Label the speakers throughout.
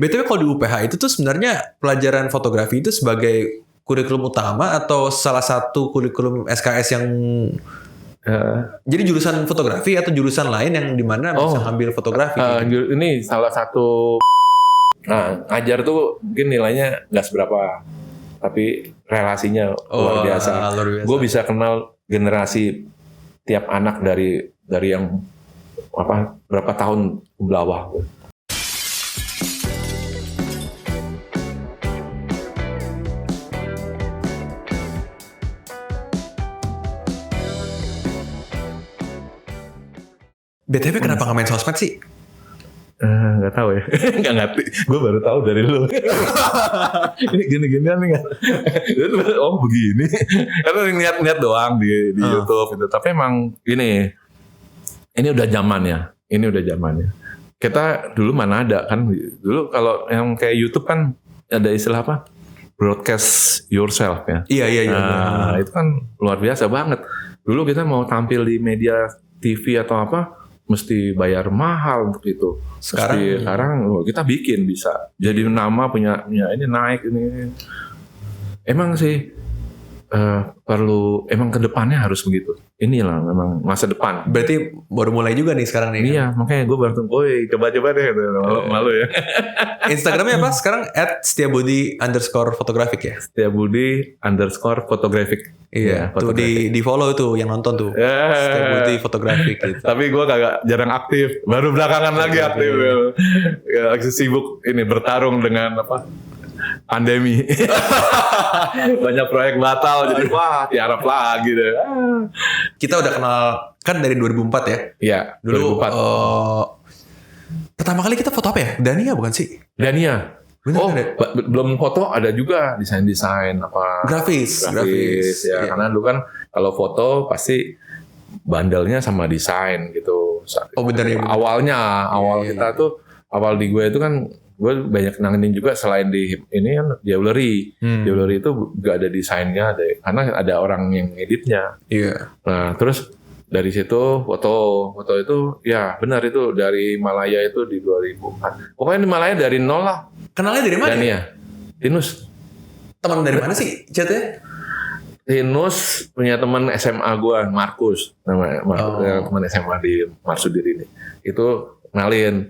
Speaker 1: BTW kalau di UPH itu tuh sebenarnya pelajaran fotografi itu sebagai kurikulum utama atau salah satu kurikulum SKS yang jadi jurusan fotografi atau jurusan lain yang dimana bisa ngambil fotografi?
Speaker 2: Ini salah satu. Nah, ngajar tuh mungkin nilainya nggak seberapa, tapi relasinya luar biasa. Gue bisa kenal generasi tiap anak dari yang berapa tahun ke bawah.
Speaker 1: BTW kenapa nggak main sosmed sih?
Speaker 2: Nggak tahu ya, nggak ngerti. Gue baru tahu dari lu. Ini gini-ginian nih kan. Oh begini. Karena lihat doang di YouTube gitu. Tapi emang ini udah zamannya. Ini udah zamannya. Kita dulu mana ada kan? Dulu kalau yang kayak YouTube kan ada istilah apa? Broadcast yourself ya.
Speaker 1: Iya.
Speaker 2: Nah, itu kan luar biasa banget. Dulu kita mau tampil di media TV atau apa, mesti bayar mahal untuk itu. Sekarang kita bikin bisa. Jadi nama punya ini naik ini. Emang sih perlu emang kedepannya harus begitu. Inilah memang masa depan.
Speaker 1: Berarti baru mulai juga nih sekarang nih.
Speaker 2: Iya, makanya gue baru coba-coba deh. Malu ya.
Speaker 1: Instagramnya apa sekarang? @setiabudi_photographic ya.
Speaker 2: Setiabudi_photographic.
Speaker 1: Iya, tuh di follow tuh yang nonton tuh. Setiabudi Photographic gitu.
Speaker 2: Tapi gue jarang aktif. Baru belakangan lagi aktif. Ya, sibuk ini bertarung dengan pandemi. Banyak proyek batal jadi tiarap lagi deh.
Speaker 1: Kita udah kenal kan dari 2004 ya?
Speaker 2: Iya,
Speaker 1: dulu 2004. Pertama kali kita foto apa ya? Dania bukan sih?
Speaker 2: Dania. Belum foto, ada juga desain apa? Grafis ya. Karena dulu kan kalau foto pasti bandelnya sama desain gitu.
Speaker 1: Bener ya.
Speaker 2: Awal kita tuh awal di gue itu kan gue banyak nanganin juga selain di ini kan jewelry. Jewelry itu gak ada desainnya, karena ada orang yang editnya.
Speaker 1: Iya.
Speaker 2: Nah terus dari situ foto itu ya benar itu dari Malaya itu di 2004. Pokoknya di Malaya dari nol lah.
Speaker 1: Kenalnya dari mana?
Speaker 2: Dania. Tinus.
Speaker 1: Teman dari mana sih chatnya?
Speaker 2: Tinus punya teman SMA gue, Markus. Teman SMA di Marsudi ini. Itu kenalin.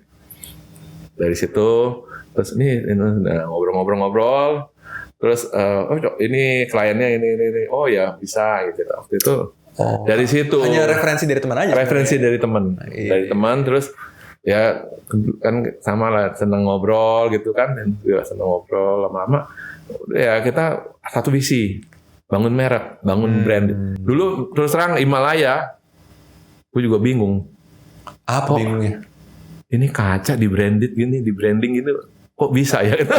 Speaker 2: Dari situ terus ini ngobrol-ngobrol. Terus ini kliennya ini. Oh ya bisa gitu. Waktu itu dari situ.
Speaker 1: Hanya referensi dari teman aja.
Speaker 2: Referensi dari teman. Dari teman terus ya kan sama lah seneng ngobrol gitu kan, dan juga seneng ngobrol lama-lama ya kita satu visi, bangun merek, bangun brand. Dulu terus terang Himalaya gue juga bingung
Speaker 1: apa bingungnya,
Speaker 2: ini kaca di branded gini, di branding gitu kok bisa ya gitu.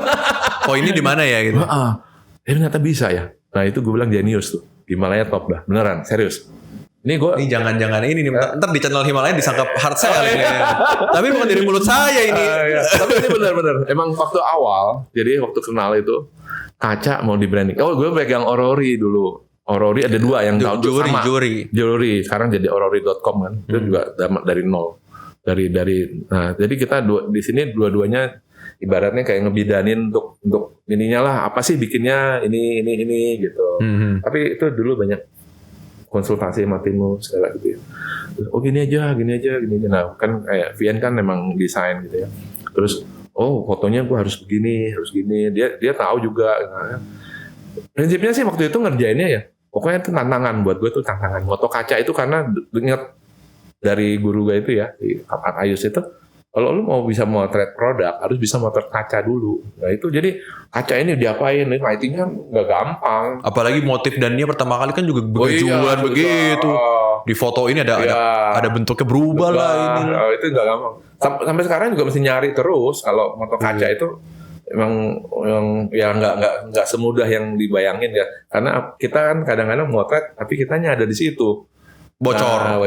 Speaker 1: Ini di mana ya gitu.
Speaker 2: Ternyata bisa ya. Nah itu gue bilang genius tuh, Himalaya top dah beneran, serius. Ini
Speaker 1: jangan-jangan ini nih, ntar di channel Himalaya disangka hard sell tapi bukan dari mulut saya ini.
Speaker 2: Tapi ini benar-benar emang waktu awal, jadi waktu kenal itu kaca mau di branding. Gue pegang Orori dulu. Orori ada dua yang tahun sama. Jewelry. Sekarang jadi orori.com kan. Itu juga dari nol. Nah, jadi kita di sini dua-duanya ibaratnya kayak ngebidanin untuk ininya lah, apa sih bikinnya ini gitu. Tapi itu dulu banyak konsultasi sama timmu segala gitu ya. Terus, gini aja. Nah kan kayak Vian kan memang desain gitu ya. Terus fotonya gue harus begini. Dia tahu juga. Nah, prinsipnya sih waktu itu ngerjainnya ya. Pokoknya itu tantangan buat gue tuh tantangan. Foto kaca itu karena ingat dari guru gue itu ya di Ayus itu. Kalau lu mau bisa motret produk, harus bisa motret kaca dulu. Nah itu jadi kaca ini diapain? Lightingnya nggak gampang.
Speaker 1: Apalagi motif Dania pertama kali kan juga berjualan begitu. Di foto ini ada bentuknya berubah lah ini.
Speaker 2: Itu nggak gampang. Sampai sekarang juga mesti nyari terus. Kalau motor kaca itu emang ya nggak semudah yang dibayangin ya. Karena kita kan kadang-kadang motret, tapi kitanya ada di situ. Bocor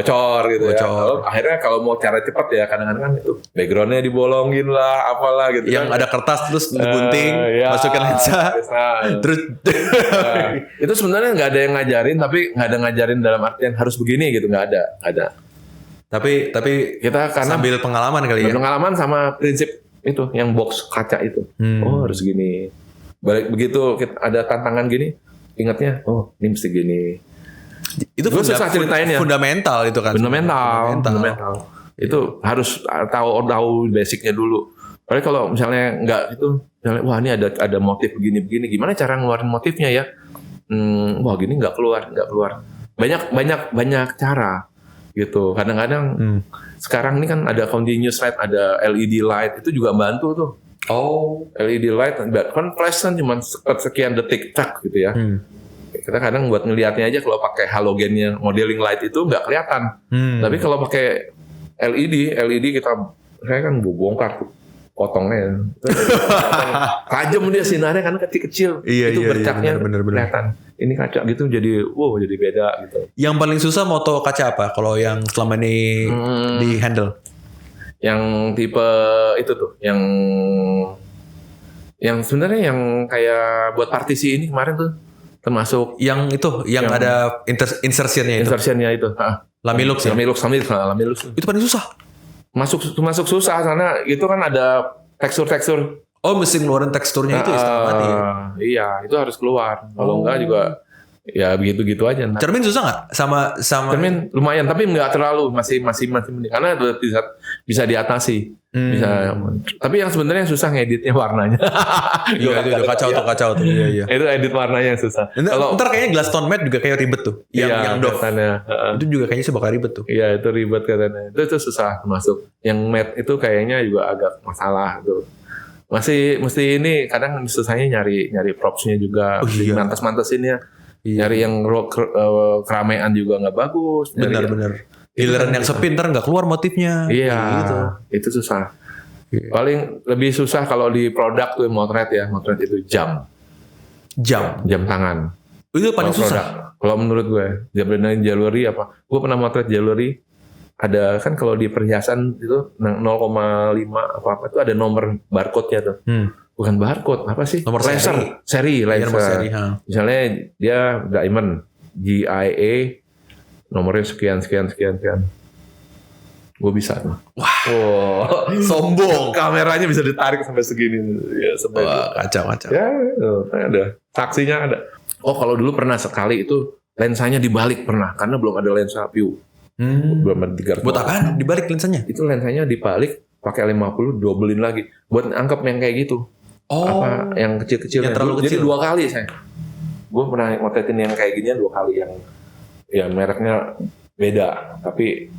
Speaker 2: gitu ya. Akhirnya kalau mau cara cepat ya kadang-kadang kan itu backgroundnya dibolongin lah, apalah gitu.
Speaker 1: Yang ada kertas terus digunting, masukin lensa. Terus
Speaker 2: itu sebenarnya nggak ada yang ngajarin, tapi nggak ada ngajarin dalam artian harus begini gitu, nggak ada.
Speaker 1: Tapi kita karena sambil pengalaman kali ya.
Speaker 2: Pengalaman sama prinsip itu yang box kaca itu. Oh harus gini. Balik begitu ada tantangan gini, ingatnya oh ini mesti gini.
Speaker 1: Itu susah ceritainnya. Fundamental itu kan.
Speaker 2: Fundamental. Itu harus tahu basicnya dulu. Padahal kalau misalnya nggak itu, misalnya wah ini ada motif begini, gimana cara ngeluarin motifnya ya? Wah gini nggak keluar. Banyak cara gitu. Kadang-kadang sekarang ini kan ada continuous light, ada LED light, itu juga bantu tuh. Oh, LED light kan flash kan cuma sekian detik tak gitu ya. Kita kadang buat ngelihatnya aja kalau pakai halogennya modeling light itu nggak kelihatan. Tapi kalau pakai LED saya kan bongkar tuh potongnya. Tajam dia sinarnya karena kecil-kecil. Itu bercaknya kelihatan. Ini kaca gitu jadi beda gitu.
Speaker 1: Yang paling susah moto kaca apa kalau yang selama ini di handle?
Speaker 2: Yang tipe itu tuh, yang sebenarnya yang kayak buat partisi ini kemarin tuh termasuk
Speaker 1: yang ada insertionnya
Speaker 2: itu.
Speaker 1: Lamilux ya?
Speaker 2: Lamilux.
Speaker 1: Itu paling susah.
Speaker 2: Masuk susah karena itu kan ada tekstur.
Speaker 1: Oh, mesti ngeluarin teksturnya itu setengah mati ya?
Speaker 2: Iya, itu harus keluar. Kalau enggak juga ya begitu aja.
Speaker 1: Cermin susah nggak? Sama
Speaker 2: cermin lumayan, tapi nggak terlalu, masih mending. Karena bisa diatasi. Bisa. Tapi yang sebenarnya susah ngeditnya warnanya.
Speaker 1: Iya, itu kacau tuh. Iya.
Speaker 2: Itu edit warnanya yang susah.
Speaker 1: Ntar kayaknya glass tone matte juga kayak ribet tuh. Yang Dove. Itu juga kayaknya bakal ribet tuh.
Speaker 2: Iya, itu ribet katanya. Itu susah termasuk. Yang matte itu kayaknya juga agak masalah tuh. Mesti ini kadang susahnya nyari propsnya juga, mantas-mantasinnya. Nyari yang keramaian juga nggak bagus.
Speaker 1: Benar. Giliran yang sepi ntar nggak keluar motifnya.
Speaker 2: Iya, gitu. Itu susah. Paling lebih susah kalau di produk tuh motret itu jam tangan.
Speaker 1: Itu paling susah.
Speaker 2: Kalau menurut gue, jewelry apa? Gue pernah motret jewelry. Ada kan kalau di perhiasan itu 0,5 apa itu ada nomor barcode-nya tuh. Bukan barcode, apa sih?
Speaker 1: Nomor
Speaker 2: seri. Misalnya dia diamond GIA nomornya sekian. Gue bisa.
Speaker 1: Wah. Sombong.
Speaker 2: Kameranya bisa ditarik sampai segini. Ya,
Speaker 1: kacau.
Speaker 2: Ya, ada. Saksinya ada. Oh, kalau dulu pernah sekali itu lensanya dibalik pernah karena belum ada lensa view.
Speaker 1: Buat apaan dibalik lensanya?
Speaker 2: Itu lensanya dibalik pakai 50 dobelin lagi buat angkep yang kayak gitu. Apa yang kecil-kecil
Speaker 1: yang terlalu kecil.
Speaker 2: Jadi 2 kali saya. Gue pernah motretin yang kayak ginian 2 kali yang mereknya beda tapi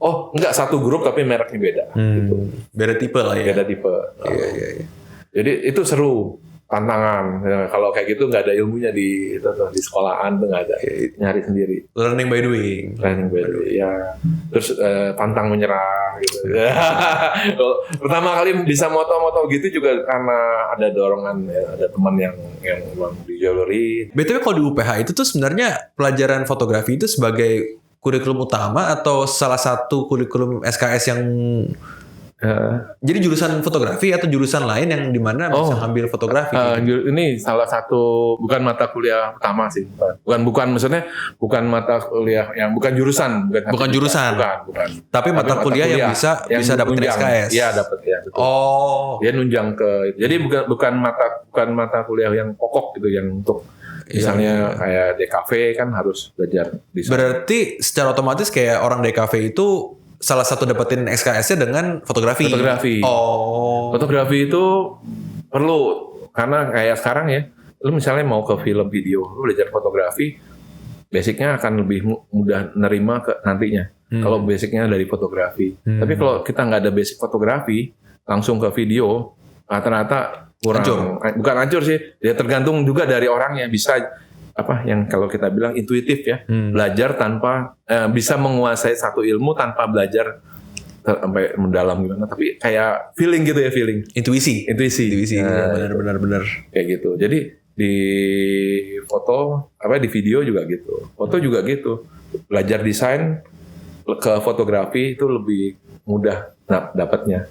Speaker 2: enggak satu grup tapi mereknya beda gitu.
Speaker 1: Beda tipe lah ya.
Speaker 2: Beda tipe.
Speaker 1: Iya.
Speaker 2: Jadi itu seru. Tantangan. Kalau kayak gitu nggak ada ilmunya di sekolahan tuh nggak ada. Nyari sendiri.
Speaker 1: Learning by doing.
Speaker 2: Ya. Terus pantang menyerah gitu. Pertama kali bisa moto gitu juga karena ada dorongan ya, ada teman yang memang di jewelry.
Speaker 1: BTW kalau di UPH itu tuh sebenarnya pelajaran fotografi itu sebagai kurikulum utama atau salah satu kurikulum SKS yang jadi jurusan fotografi atau jurusan lain yang dimana bisa ngambil fotografi?
Speaker 2: Ini salah satu bukan mata kuliah utama sih, bukan maksudnya bukan mata kuliah yang bukan jurusan,
Speaker 1: bukan jurusan. Tapi mata kuliah yang bisa dapetin SKS.
Speaker 2: Iya dapat ya. Betul. Dia nunjang ke, jadi bukan mata kuliah yang pokok gitu yang untuk misalnya kayak DKV kan harus belajar desain.
Speaker 1: Berarti secara otomatis kayak orang DKV itu salah satu dapetin SKS-nya dengan fotografi.
Speaker 2: Fotografi itu perlu karena kayak sekarang ya, lu misalnya mau ke film video, lu belajar fotografi, basicnya akan lebih mudah nerima ke nantinya. Kalau basicnya dari fotografi. Tapi kalau kita nggak ada basic fotografi, langsung ke video, ternyata kurang. Bukan hancur sih, dia tergantung juga dari orangnya. Bisa yang kalau kita bilang intuitif ya, belajar tanpa bisa menguasai satu ilmu tanpa belajar sampai mendalam gimana, tapi kayak feeling gitu ya, intuisi
Speaker 1: benar
Speaker 2: kayak gitu. Jadi di foto di video juga gitu, foto juga gitu, belajar desain ke fotografi itu lebih mudah dapatnya,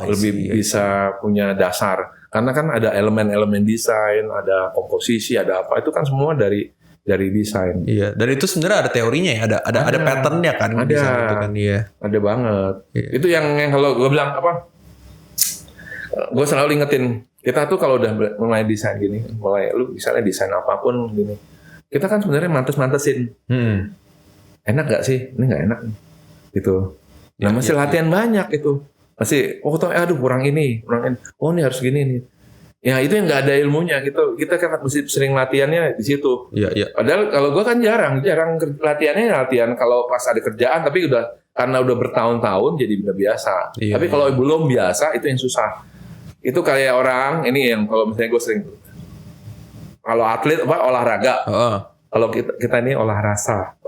Speaker 2: lebih bisa punya dasar. Karena kan ada elemen-elemen desain, ada komposisi, ada apa, itu kan semua dari desain.
Speaker 1: Iya, dan itu sebenarnya ada teorinya ya, ada patternnya kan.
Speaker 2: Ada,
Speaker 1: itu kan, iya.
Speaker 2: Ada banget. Iya. Itu yang kalau gue bilang gue selalu ingetin kita tuh kalau udah mulai desain gini, mulai lu misalnya desain apapun gini, kita kan sebenarnya mantesin. Enak gak sih? Ini nggak enak gitu. Nah masih latihan banyak itu, masih aduh kurang ini. Oh ini harus gini nih. Ya itu yang nggak ada ilmunya gitu. Kita kan mesti sering latihannya di situ.
Speaker 1: Iya.
Speaker 2: Padahal kalau gue kan jarang latihan kalau pas ada kerjaan, tapi karena udah bertahun-tahun jadi udah biasa.
Speaker 1: Iya,
Speaker 2: tapi kalau belum biasa itu yang susah. Itu kayak orang ini yang kalau misalnya gue sering, kalau atlet olahraga, kalau kita ini olah rasa.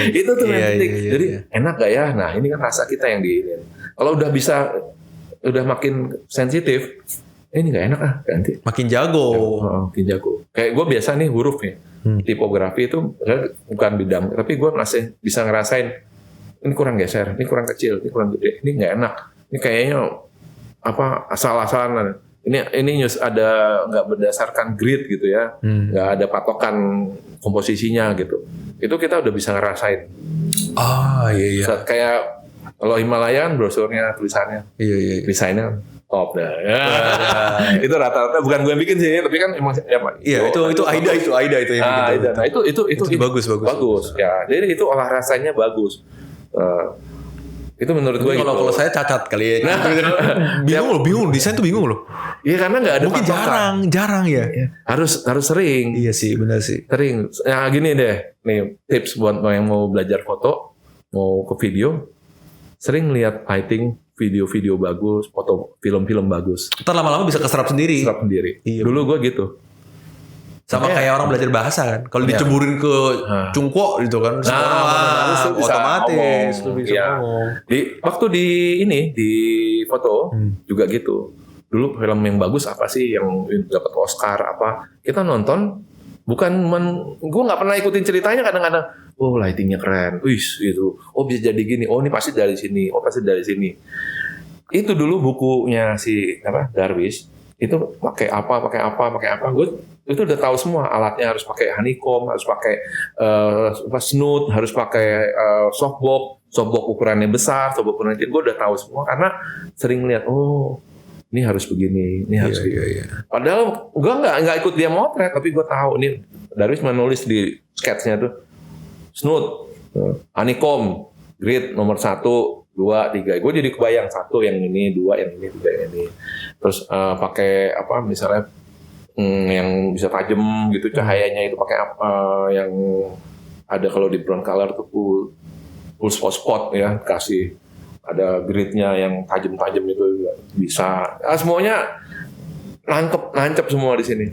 Speaker 2: Itu tuh yang penting. Jadi enak gak ya? Nah ini kan rasa kita yang diinin. Kalau udah bisa, udah makin sensitif, ini nggak enak ganti.
Speaker 1: Makin jago.
Speaker 2: Makin jago. Kayak gue biasa nih huruf nih, tipografi itu bukan bidang, tapi gue masih bisa ngerasain ini kurang geser, ini kurang kecil, ini kurang gede, ini nggak enak, ini kayaknya asal-asalan. Ini ada nggak berdasarkan grid gitu ya, nggak ada patokan komposisinya gitu. Itu kita udah bisa ngerasain.
Speaker 1: Iya.
Speaker 2: Kayak kalau Himalaya kan brosurnya tulisannya, desainnya top dah. Itu rata-rata bukan gue yang bikin sih, tapi kan emang
Speaker 1: itu Aida itu yang bikin.
Speaker 2: Nah, itu
Speaker 1: bagus.
Speaker 2: Ya, jadi itu olah rasanya bagus. Itu menurut gue.
Speaker 1: Kalau saya cacat kali ya. Bingung desain tuh bingung loh.
Speaker 2: Iya karena nggak ada.
Speaker 1: Mungkin jarang ya.
Speaker 2: Harus sering.
Speaker 1: Iya sih, benar sih.
Speaker 2: Sering. Nah gini deh, nih tips buat yang mau belajar foto, mau ke video, sering lihat lighting, video-video bagus, foto film-film bagus.
Speaker 1: Ntar lama-lama bisa keserap sendiri.
Speaker 2: Iya. Dulu gue gitu.
Speaker 1: Sama kayak orang belajar bahasa kan. Kalau diceburin ke cungkok gitu kan. Otomatis lu bisa ngomong.
Speaker 2: Waktu di foto juga gitu. Dulu film yang bagus apa sih yang dapat Oscar apa? Kita nonton gue nggak pernah ikutin ceritanya kadang-kadang. Oh lightingnya keren, gitu. Oh bisa jadi gini. Oh ini pasti dari sini. Oh pasti dari sini. Itu dulu bukunya si Darwis. Itu pakai apa. Gue itu udah tahu semua alatnya, harus pakai honeycomb, harus pakai snoot, harus pakai softbox ukurannya besar, softbox ukurannya kecil. Gue udah tahu semua karena sering lihat. Oh ini harus begini, ini harus begini. Padahal gue nggak ikut dia motret, tapi gue tahu ini Darwis menulis di sketsnya tuh snoot, honeycomb, grid nomor 1, 2, 3. Gue jadi kebayang 1 yang ini, 2 yang ini, 3 yang ini. Terus pakai misalnya yang bisa tajam gitu cahayanya itu pakai yang ada kalau di brown color tuh full spot ya, kasih ada gridnya yang tajam-tajam itu bisa. Semuanya nancep semua di sini.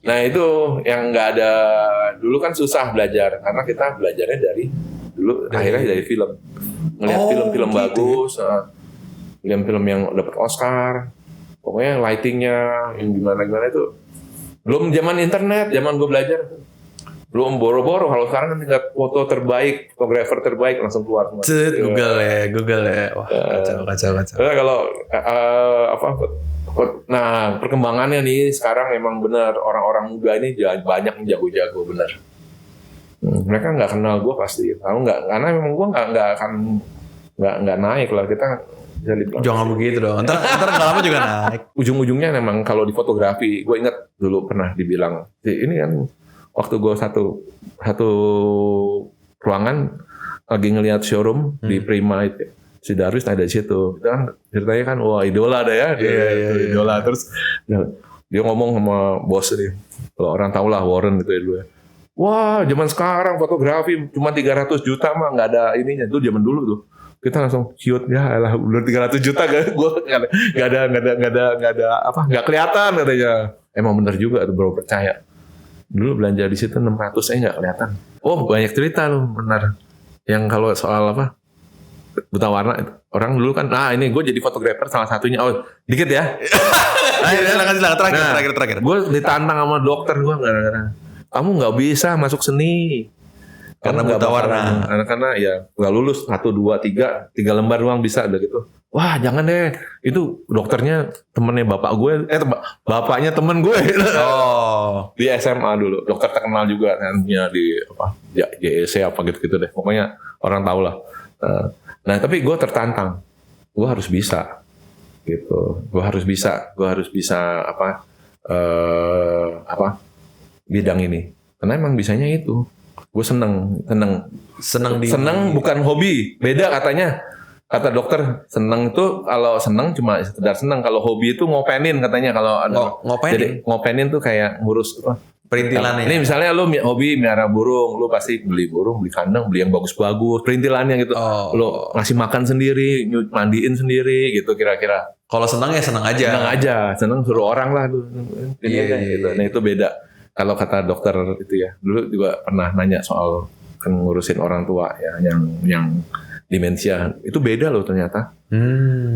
Speaker 2: Nah itu yang nggak ada dulu kan susah belajar karena kita belajarnya akhirnya dari film. Ngelihat film-film bagus, film-film yang dapat Oscar, pokoknya lightingnya yang gimana itu belum zaman internet, zaman gue belajar belum boro-boro. Kalau sekarang kan tinggal foto terbaik, fotografer terbaik langsung keluar.
Speaker 1: Google ya, wah kacau.
Speaker 2: Kalau nah perkembangannya nih sekarang emang benar orang-orang muda ini banyak yang jago-jago benar. Mereka nggak kenal gue pasti, tahu nggak? Karena memang gue nggak naik lah kita.
Speaker 1: Jangan begitu dong. Ntar nggak lama juga naik.
Speaker 2: Ujung-ujungnya memang kalau di fotografi, gue ingat dulu pernah dibilang, ini kan waktu gue satu ruangan lagi ngelihat showroom di Prima itu, si Darwis ada di situ. Itu kan ceritanya kan wah idola deh ya, idola. Terus dia ngomong sama bos nih, kalau orang tahu lah Warren itu ya dulu. Wah, zaman sekarang fotografi cuma 300 juta mah nggak ada ininya. Itu zaman dulu tuh. Kita langsung shoot ya lah udah 300 juta gue nggak kelihatan katanya. Emang bener juga tuh bro, percaya. Dulu belanja di situ 600 nggak kelihatan. Oh, banyak cerita loh benar. Yang kalau soal buta warna orang dulu kan ini gue jadi fotografer salah satunya. Oh, dikit ya. Terakhir. Gue ditantang sama dokter gue gara-gara kamu nggak bisa masuk seni
Speaker 1: karena buta warna.
Speaker 2: Karena ya nggak lulus 1, 2, 3 lembar doang bisa udah gitu. Wah jangan deh, itu dokternya temennya bapak gue, bapaknya temen gue. Oh, di SMA dulu, dokter terkenal juga namanya di JEC apa gitu deh. Pokoknya orang tahu lah. Nah tapi gue tertantang, gue harus bisa. gitu. Gue harus bisa bidang ini. Karena emang bisanya itu. Gue seneng bukan hobi. Beda katanya. Kata dokter, seneng itu kalau seneng cuma sekedar seneng. Kalau hobi itu ngopenin katanya. Kalau
Speaker 1: ngopenin.
Speaker 2: Jadi ngopenin tuh kayak ngurus
Speaker 1: perintilannya.
Speaker 2: Ini misalnya lu hobi miara burung, lu pasti beli burung, beli kandang, beli yang bagus-bagus, perintilannya gitu. Lu ngasih makan sendiri, mandiin sendiri gitu kira-kira.
Speaker 1: Kalau senang ya senang aja.
Speaker 2: Senang suruh orang lah tuh. Gitu. Nah itu beda. Kalau kata dokter itu ya, dulu juga pernah nanya soal kan ngurusin orang tua ya, yang demensia itu beda loh ternyata.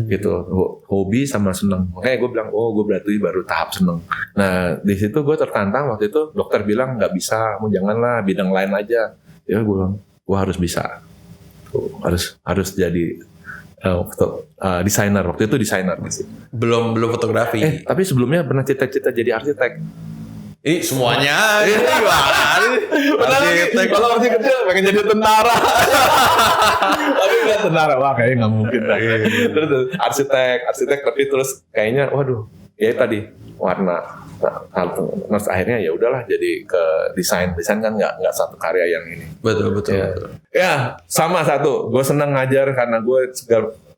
Speaker 2: Gitu, hobi sama seneng. Makanya gue bilang, gue berarti baru tahap seneng. Nah di situ gue tertantang waktu itu dokter bilang nggak bisa, janganlah bidang lain aja. Ya gue bilang, gue harus bisa, harus jadi desainer. Waktu itu desainer sih.
Speaker 1: Belum fotografi.
Speaker 2: Tapi sebelumnya pernah cita-cita jadi arsitek.
Speaker 1: Ini semuanya.
Speaker 2: Arsitek. Kalau masih kecil pengen jadi tentara. Tapi nggak tentara, wah kayaknya nggak mungkin. Terus arsitek tapi terus kayaknya, waduh, ya tadi warna. Terus akhirnya ya udahlah jadi ke desain kan nggak satu karya yang ini.
Speaker 1: Betul.
Speaker 2: Ya sama satu, gue senang ngajar karena gue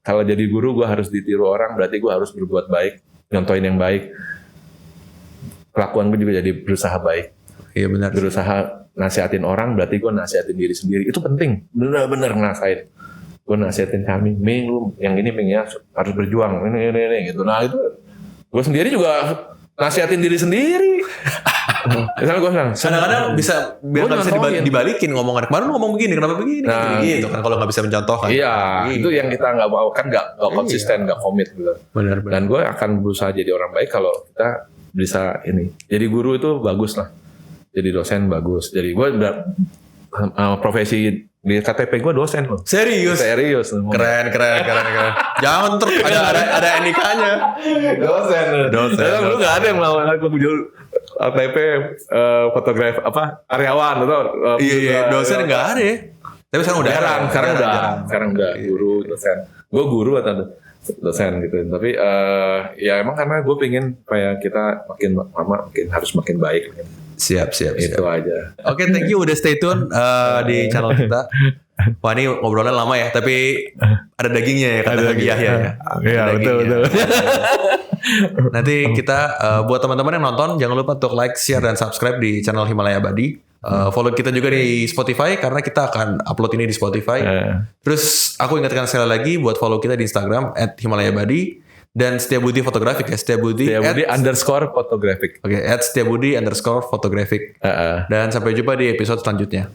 Speaker 2: kalau jadi guru gue harus ditiru orang, berarti gue harus berbuat baik, nyontoin yang baik. Kelakuan gue juga jadi berusaha baik.
Speaker 1: Iya benar.
Speaker 2: Berusaha nasihatin orang, berarti gue nasihatin diri sendiri. Itu penting, benar-benar ngerasain. Gue nasihatin kami, Ming, lu yang ini Ming ya harus berjuang, ini gitu. Nah itu gue sendiri juga nasihatin diri sendiri. Misalnya gue bilang,
Speaker 1: kadang-kadang bisa biar nggak bisa dibalikin ngomongan. Kemarin lu ngomong begini, kenapa begini?
Speaker 2: Nah,
Speaker 1: gitu kan kalau nggak bisa mencontohkan.
Speaker 2: Iya, itu yang kita nggak mau kan nggak konsisten, nggak komit gitu.
Speaker 1: Benar.
Speaker 2: Dan gue akan berusaha jadi orang baik kalau kita bisa ini. Jadi guru itu bagus lah. Jadi dosen bagus. Jadi gue profesi di KTP gue dosen loh.
Speaker 1: Serius. Keren. Jangan ada NIK-nya.
Speaker 2: Dosen. Lu nggak ada yang melawan aku KTP fotografer karyawan atau
Speaker 1: iya dosen nggak ada ya. Tapi sekarang udah
Speaker 2: guru dosen. Gue guru atau dosen gitu. Tapi ya emang karena gue pengen supaya kita makin lama harus makin baik.
Speaker 1: Siap.
Speaker 2: Itu aja.
Speaker 1: Oke, thank you udah stay tune di channel kita. Wah ini ngobrolnya lama ya, tapi ada dagingnya ya kata Yahya ya.
Speaker 2: Iya betul.
Speaker 1: Nanti kita buat teman-teman yang nonton jangan lupa untuk like, share dan subscribe di channel Himalaya Badi. Follow kita juga di Spotify karena kita akan upload ini di Spotify. Terus aku ingatkan sekali lagi buat follow kita di Instagram @himalayabadi dan Setiabudi Photographic ya. Setiabudi
Speaker 2: _photographic.
Speaker 1: Oke, @Setiabudi _photographic. Dan sampai jumpa di episode selanjutnya.